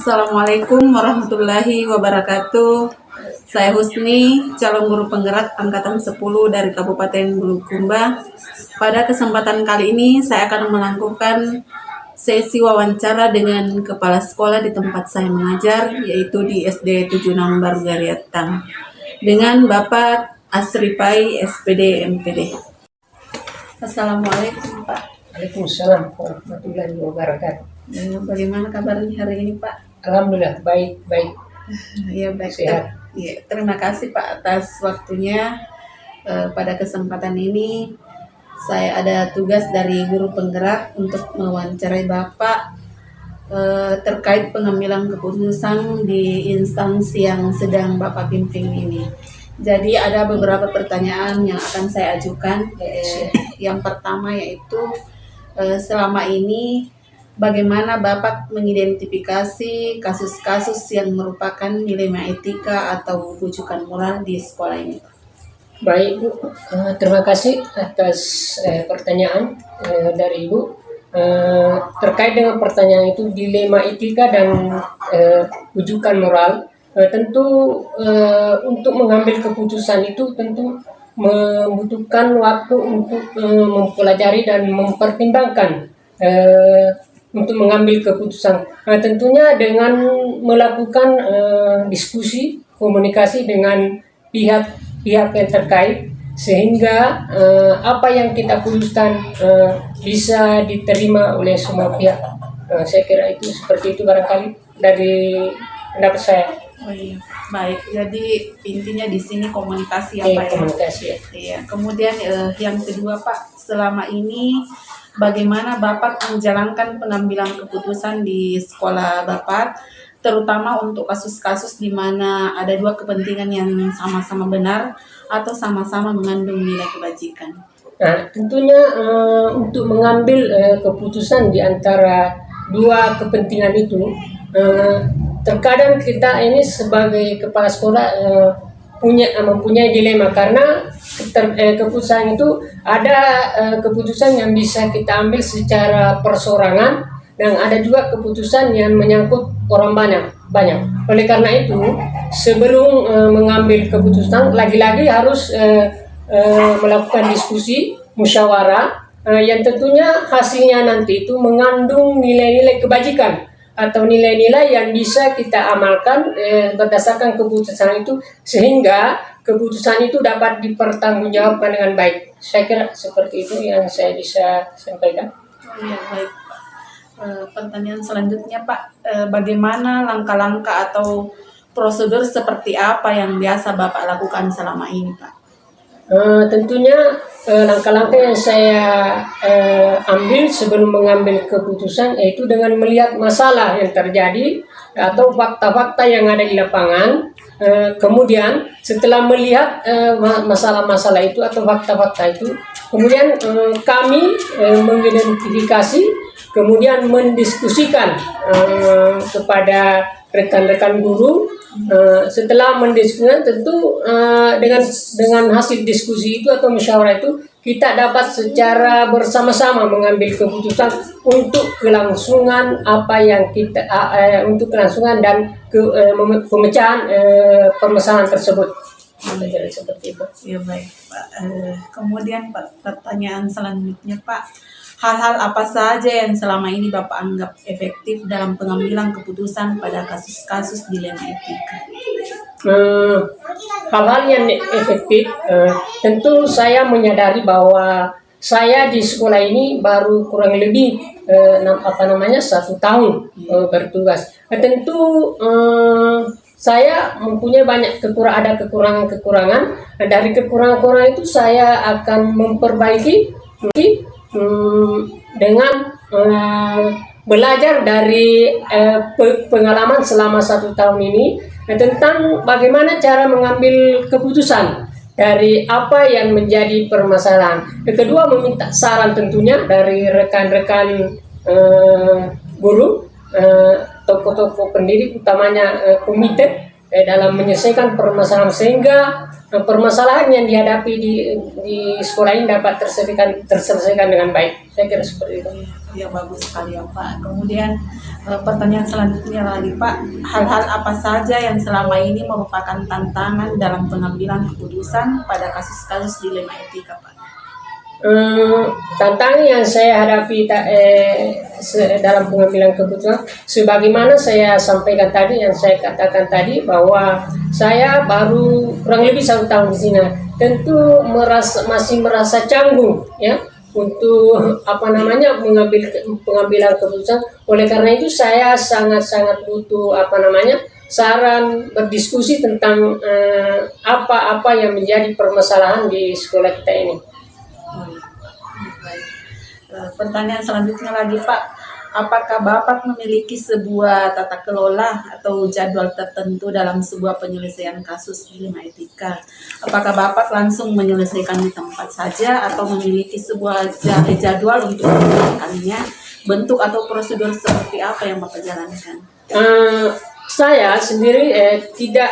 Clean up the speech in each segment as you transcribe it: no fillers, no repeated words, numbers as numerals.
Assalamualaikum warahmatullahi wabarakatuh. Saya Husni, calon guru penggerak angkatan 10 dari Kabupaten Bulukumba. Pada kesempatan kali ini saya akan melakukan sesi wawancara dengan kepala sekolah di tempat saya mengajar, yaitu di SD 76 Baru Gariatang, dengan Bapak Asri Pai, SPD MPD. Assalamualaikum Pak. Waalaikumsalam warahmatullahi wabarakatuh. Bagaimana kabarnya hari ini Pak? Alhamdulillah baik. Ya baik. Sehat. Ya, terima kasih Pak atas waktunya. Pada kesempatan ini saya ada tugas dari guru penggerak untuk mewawancarai Bapak terkait pengambilan keputusan di instansi yang sedang Bapak pimpin ini. Jadi ada beberapa pertanyaan yang akan saya ajukan. Yang pertama yaitu selama ini bagaimana Bapak mengidentifikasi kasus-kasus yang merupakan dilema etika atau bujukan moral di sekolah ini? Baik Bu, terima kasih atas pertanyaan dari Ibu. Terkait dengan pertanyaan itu, dilema etika dan bujukan moral, tentu untuk mengambil keputusan itu tentu membutuhkan waktu untuk mempelajari dan mempertimbangkan untuk mengambil keputusan. Tentunya dengan melakukan diskusi, komunikasi dengan pihak yang terkait, sehingga apa yang kita putuskan bisa diterima oleh semua pihak. Saya kira itu seperti itu barangkali dari pendapat saya. Oh iya, baik. Jadi intinya di sini komunikasi ya Pak ya. Komunikasi ya. Iya. Kemudian yang kedua Pak, selama ini bagaimana Bapak menjalankan pengambilan keputusan di sekolah Bapak, terutama untuk kasus-kasus di mana ada dua kepentingan yang sama-sama benar atau sama-sama mengandung nilai kebajikan? Nah, tentunya untuk mengambil keputusan di antara dua kepentingan itu, terkadang kita ini sebagai kepala sekolah mempunyai dilema, karena keputusan itu ada keputusan yang bisa kita ambil secara perseorangan, dan ada juga keputusan yang menyangkut orang banyak. Oleh karena itu, sebelum mengambil keputusan, lagi-lagi harus melakukan diskusi, musyawarah, yang tentunya hasilnya nanti itu mengandung nilai-nilai kebajikan atau nilai-nilai yang bisa kita amalkan berdasarkan keputusan itu, sehingga keputusan itu dapat dipertanggungjawabkan dengan baik. Saya kira seperti itu yang saya bisa sampaikan. Oh iya, baik. Pertanyaan selanjutnya Pak, bagaimana langkah-langkah atau prosedur seperti apa yang biasa Bapak lakukan selama ini Pak? Tentunya langkah-langkah yang saya ambil sebelum mengambil keputusan, yaitu dengan melihat masalah yang terjadi atau fakta-fakta yang ada di lapangan. Kemudian setelah melihat masalah-masalah itu atau fakta-fakta itu, kemudian kami mengidentifikasi, kemudian mendiskusikan kepada rekan-rekan guru. Setelah mendiskusikan, tentu dengan hasil diskusi itu atau musyawarah itu, kita dapat secara bersama-sama mengambil keputusan untuk kelangsungan apa yang kita untuk kelangsungan dan pemecahan permasalahan tersebut. Seperti itu. Ya baik Pak. Kemudian Pak, pertanyaan selanjutnya Pak, hal-hal apa saja yang selama ini Bapak anggap efektif dalam pengambilan keputusan pada kasus-kasus dilema etika? Hal-hal yang efektif, tentu saya menyadari bahwa saya di sekolah ini baru kurang lebih 1 tahun bertugas. Tentu saya mempunyai banyak kekurangan-kekurangan. Dari kekurangan-kekurangan itu saya akan memperbaiki dengan belajar dari pengalaman selama 1 tahun ini tentang bagaimana cara mengambil keputusan dari apa yang menjadi permasalahan. Kedua, meminta saran tentunya dari rekan-rekan guru, tokoh-tokoh pendidik, utamanya komite, dalam menyelesaikan permasalahan, sehingga permasalahan yang dihadapi di sekolah ini dapat terselesaikan dengan baik. Saya kira seperti itu. Ya, bagus sekali ya Pak. Kemudian pertanyaan selanjutnya lagi Pak, hal-hal apa saja yang selama ini merupakan tantangan dalam pengambilan keputusan pada kasus-kasus dilema etika Pak? Tantangan yang saya hadapi dalam pengambilan keputusan, sebagaimana saya sampaikan tadi, yang saya katakan tadi, bahwa saya baru kurang lebih 1 tahun di sini, tentu masih merasa canggung ya untuk mengambil pengambilan keputusan. Oleh karena itu saya sangat butuh saran, berdiskusi tentang apa yang menjadi permasalahan di sekolah kita ini. Baik. Pertanyaan selanjutnya lagi Pak, apakah Bapak memiliki sebuah tata kelola atau jadwal tertentu dalam sebuah penyelesaian kasus dilema etika? Apakah Bapak langsung menyelesaikan di tempat saja atau memiliki sebuah jadwal untuk menyelesaikannya? Bentuk atau prosedur seperti apa yang Bapak jalankan? Saya sendiri tidak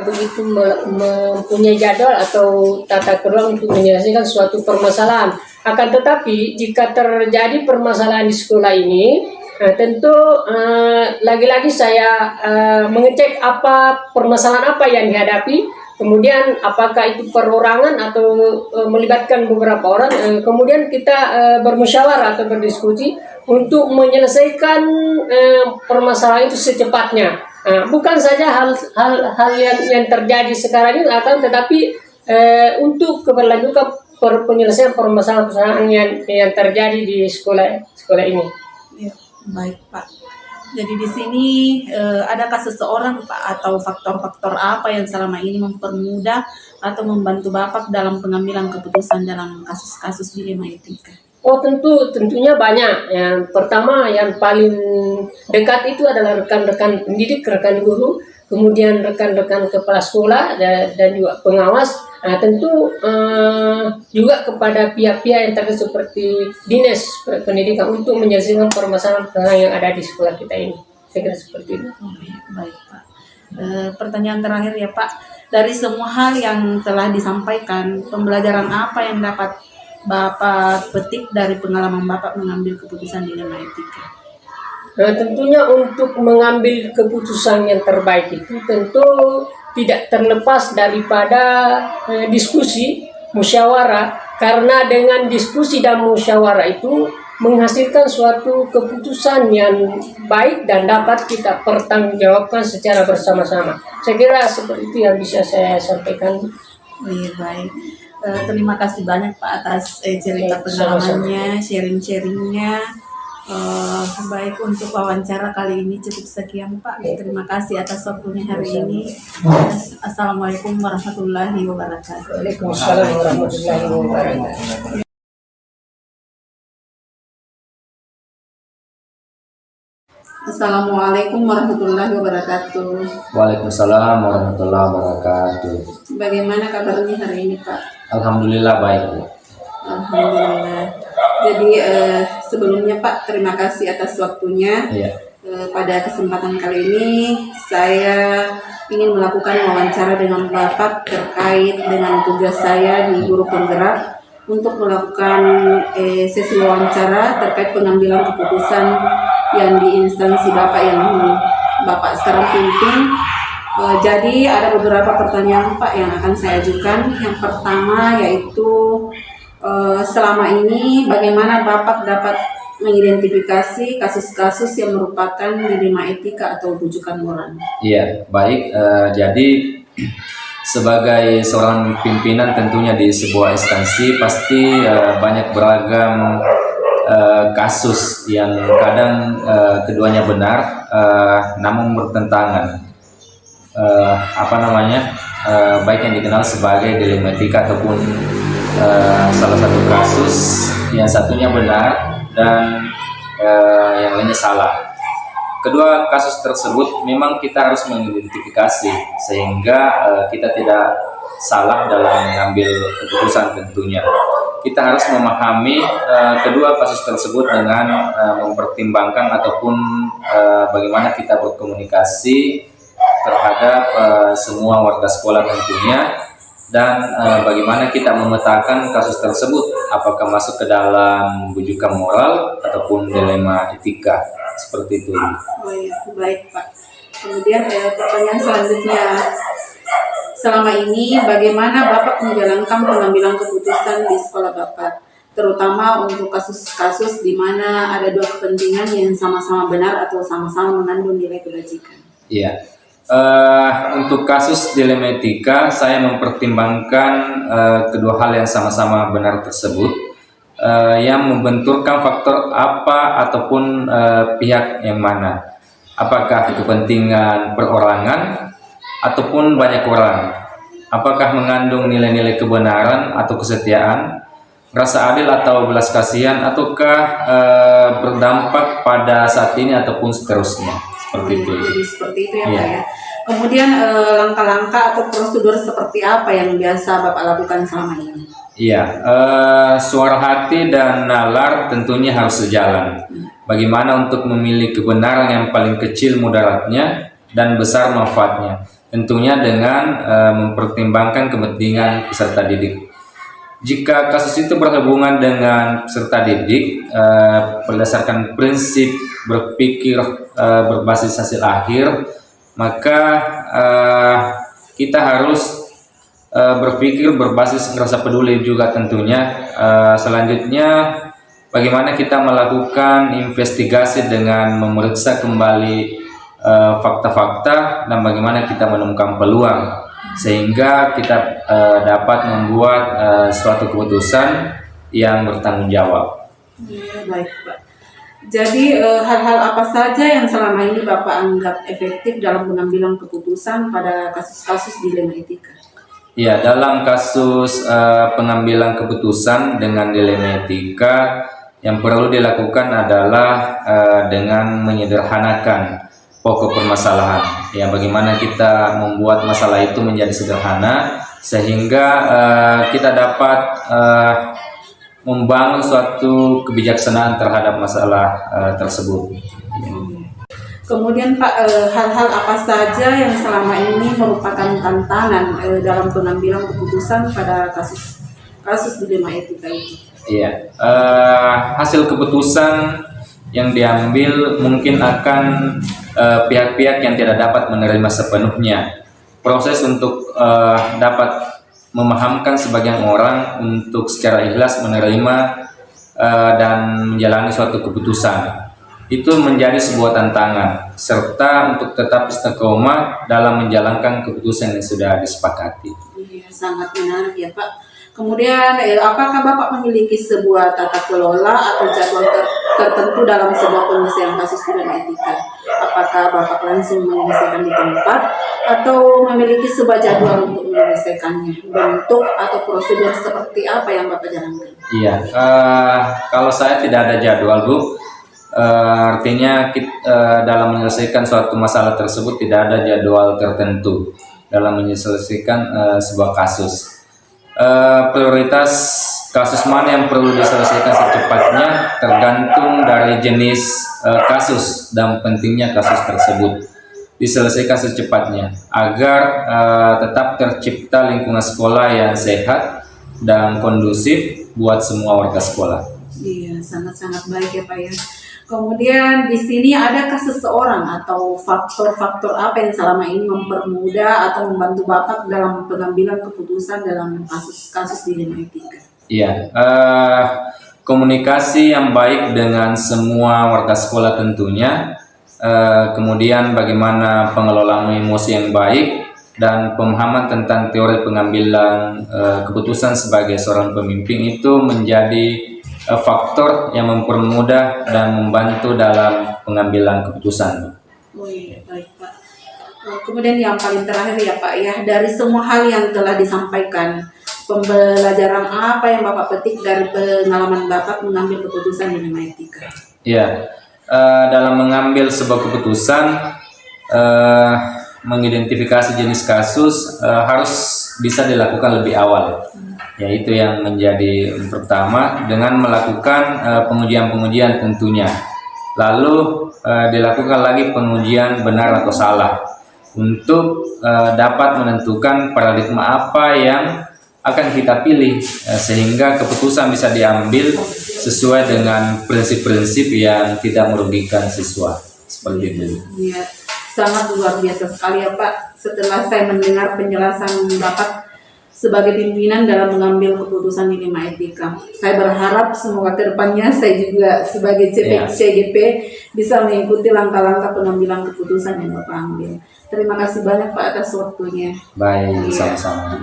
begitu mempunyai jadwal atau tata kelola untuk menyelesaikan suatu permasalahan. Akan tetapi jika terjadi permasalahan di sekolah ini, tentu lagi-lagi saya mengecek permasalahan apa yang dihadapi, kemudian apakah itu perorangan atau melibatkan beberapa orang, kemudian kita bermusyawarah atau berdiskusi untuk menyelesaikan permasalahan itu secepatnya. Bukan saja hal yang terjadi sekarang ini, akan tetapi untuk keberlanjutan penyelesaian permasalahan yang terjadi di sekolah ini. Ya, baik Pak. Jadi di sini adakah seseorang Pak atau faktor-faktor apa yang selama ini mempermudah atau membantu Bapak dalam pengambilan keputusan dalam kasus-kasus dilema etika? Oh, tentunya banyak. Yang pertama, yang paling dekat itu adalah rekan-rekan pendidik, rekan guru, kemudian rekan-rekan kepala sekolah dan juga pengawas. Tentu juga kepada pihak-pihak yang terkait seperti dinas pendidikan untuk menyelesaikan permasalahan yang ada di sekolah kita ini. Saya kira seperti itu. Baik Pak. Pertanyaan terakhir ya Pak, dari semua hal yang telah disampaikan, pembelajaran apa yang dapat Bapak petik dari pengalaman Bapak mengambil keputusan dilema etika? Tentunya untuk mengambil keputusan yang terbaik itu tentu tidak terlepas daripada diskusi, musyawarah, karena dengan diskusi dan musyawarah itu menghasilkan suatu keputusan yang baik dan dapat kita pertanggungjawabkan secara bersama-sama. Saya kira seperti itu yang bisa saya sampaikan. Baik. Terima kasih banyak Pak atas cerita pengalamannya, sharing-sharingnya. Baik, untuk wawancara kali ini cukup sekian Pak. Terima kasih atas waktunya hari ini. Assalamualaikum warahmatullahi wabarakatuh. Waalaikumsalam warahmatullahi wabarakatuh. Assalamualaikum warahmatullahi wabarakatuh. Waalaikumsalam warahmatullahi wabarakatuh. Bagaimana kabarnya hari ini Pak? Alhamdulillah baik, Bu. Alhamdulillah. Jadi sebelumnya Pak, terima kasih atas waktunya. Iya. Pada kesempatan kali ini saya ingin melakukan wawancara dengan Bapak terkait dengan tugas saya di Guru Penggerak untuk melakukan sesi wawancara terkait pengambilan keputusan yang di instansi Bapak yang Bapak sekarang pimpin. Jadi ada beberapa pertanyaan Pak yang akan saya ajukan. Yang pertama yaitu selama ini bagaimana Bapak dapat mengidentifikasi kasus-kasus yang merupakan dilema etika atau rujukan moral? Iya, baik. Jadi sebagai seorang pimpinan tentunya di sebuah instansi pasti banyak beragam kasus yang kadang keduanya benar namun bertentangan. Baik yang dikenal sebagai dilema etika ataupun salah satu kasus yang satunya benar dan yang lainnya salah. Kedua kasus tersebut memang kita harus mengidentifikasi sehingga kita tidak salah dalam mengambil keputusan tentunya. Kita harus memahami kedua kasus tersebut dengan mempertimbangkan ataupun bagaimana kita berkomunikasi terhadap semua warga sekolah tentunya, dan bagaimana kita memetakan kasus tersebut, apakah masuk ke dalam bujukan moral ataupun dilema etika, seperti itu. Oh iya, baik Pak. Kemudian pertanyaan selanjutnya, selama ini bagaimana Bapak menjalankan pengambilan keputusan di sekolah Bapak, terutama untuk kasus-kasus di mana ada dua kepentingan yang sama-sama benar atau sama-sama mengandung nilai kebajikan? Iya. Untuk kasus dilema etika, saya mempertimbangkan kedua hal yang sama-sama benar tersebut, yang membenturkan faktor apa ataupun pihak yang mana. Apakah kepentingan perorangan ataupun banyak orang? Apakah mengandung nilai-nilai kebenaran atau kesetiaan, rasa adil atau belas kasihan, ataukah berdampak pada saat ini ataupun seterusnya, seperti itu. Jadi seperti itu ya Pak Iya. ya. Kemudian langkah-langkah atau prosedur seperti apa yang biasa Bapak lakukan selama ini? Iya, suara hati dan nalar tentunya harus sejalan. Bagaimana untuk memilih kebenaran yang paling kecil mudaratnya dan besar manfaatnya, tentunya dengan mempertimbangkan kepentingan peserta didik. Jika kasus itu berhubungan dengan peserta didik, berdasarkan prinsip berpikir berbasis hasil akhir, maka kita harus berpikir berbasis rasa peduli juga tentunya. Selanjutnya, bagaimana kita melakukan investigasi dengan memeriksa kembali fakta-fakta dan bagaimana kita menemukan peluang sehingga kita dapat membuat suatu keputusan yang bertanggung jawab. Ya, baik Pak. Jadi hal-hal apa saja yang selama ini Bapak anggap efektif dalam pengambilan keputusan pada kasus-kasus dilema etika? Ya, dalam kasus pengambilan keputusan dengan dilema etika, yang perlu dilakukan adalah dengan menyederhanakan pokok permasalahan. Ya, bagaimana kita membuat masalah itu menjadi sederhana sehingga kita dapat membangun suatu kebijaksanaan terhadap masalah tersebut. Kemudian Pak, hal-hal apa saja yang selama ini merupakan tantangan dalam pengambilan keputusan pada kasus dilema etika itu? Iya, hasil keputusan yang diambil mungkin akan pihak-pihak yang tidak dapat menerima sepenuhnya. Proses untuk dapat memahamkan sebagian orang untuk secara ikhlas menerima dan menjalani suatu keputusan itu menjadi sebuah tantangan, serta untuk tetap istiqomah dalam menjalankan keputusan yang sudah disepakati. Iya, sangat menarik ya Pak. Kemudian apakah Bapak memiliki sebuah tata kelola atau jadwal tertentu dalam sebuah penyelesaian kasus dilema etika? Apakah Bapak langsung menyelesaikan di tempat atau memiliki sebuah jadwal untuk menyelesaikannya? Bentuk atau prosedur seperti apa yang Bapak jalankan? Iya, kalau saya tidak ada jadwal, Bu. Artinya dalam menyelesaikan suatu masalah tersebut tidak ada jadwal tertentu dalam menyelesaikan sebuah kasus. Prioritas kasus mana yang perlu diselesaikan secepatnya tergantung dari jenis kasus dan pentingnya kasus tersebut diselesaikan secepatnya agar tetap tercipta lingkungan sekolah yang sehat dan kondusif buat semua warga sekolah. Iya, sangat-sangat baik ya Pak ya. Kemudian di sini adakah seseorang atau faktor-faktor apa yang selama ini mempermudah atau membantu Bapak dalam pengambilan keputusan dalam kasus-kasus dilema etika? Iya, komunikasi yang baik dengan semua warga sekolah tentunya, kemudian bagaimana pengelolaan emosi yang baik dan pemahaman tentang teori pengambilan keputusan sebagai seorang pemimpin itu menjadi faktor yang mempermudah dan membantu dalam pengambilan keputusan. Oh iya, baik Pak. Kemudian yang paling terakhir ya Pak ya, dari semua hal yang telah disampaikan, pembelajaran apa yang Bapak petik dari pengalaman Bapak mengambil keputusan dilema etika? Ya, dalam mengambil sebuah keputusan, mengidentifikasi jenis kasus harus bisa dilakukan lebih awal. Yaitu yang menjadi pertama dengan melakukan pengujian-pengujian tentunya. Lalu dilakukan lagi pengujian benar atau salah. untuk dapat menentukan paradigma apa yang akan kita pilih, sehingga keputusan bisa diambil sesuai dengan prinsip-prinsip yang tidak merugikan siswa. Seperti itu. Ya, sangat luar biasa sekali ya Pak. Setelah saya mendengar penjelasan Bapak sebagai pimpinan dalam mengambil keputusan dilema etika, saya berharap semoga kedepannya saya juga sebagai CGP bisa mengikuti langkah-langkah pengambilan keputusan yang Bapak ambil. Terima kasih banyak Pak atas waktunya. Baik, sama-sama.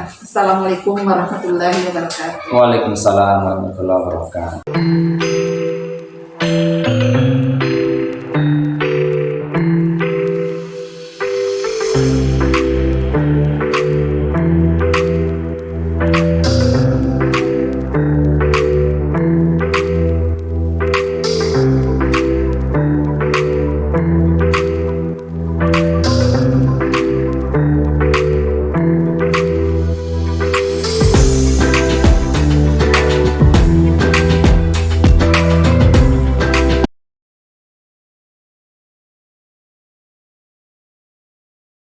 Assalamualaikum warahmatullahi wabarakatuh. Waalaikumsalam warahmatullahi wabarakatuh.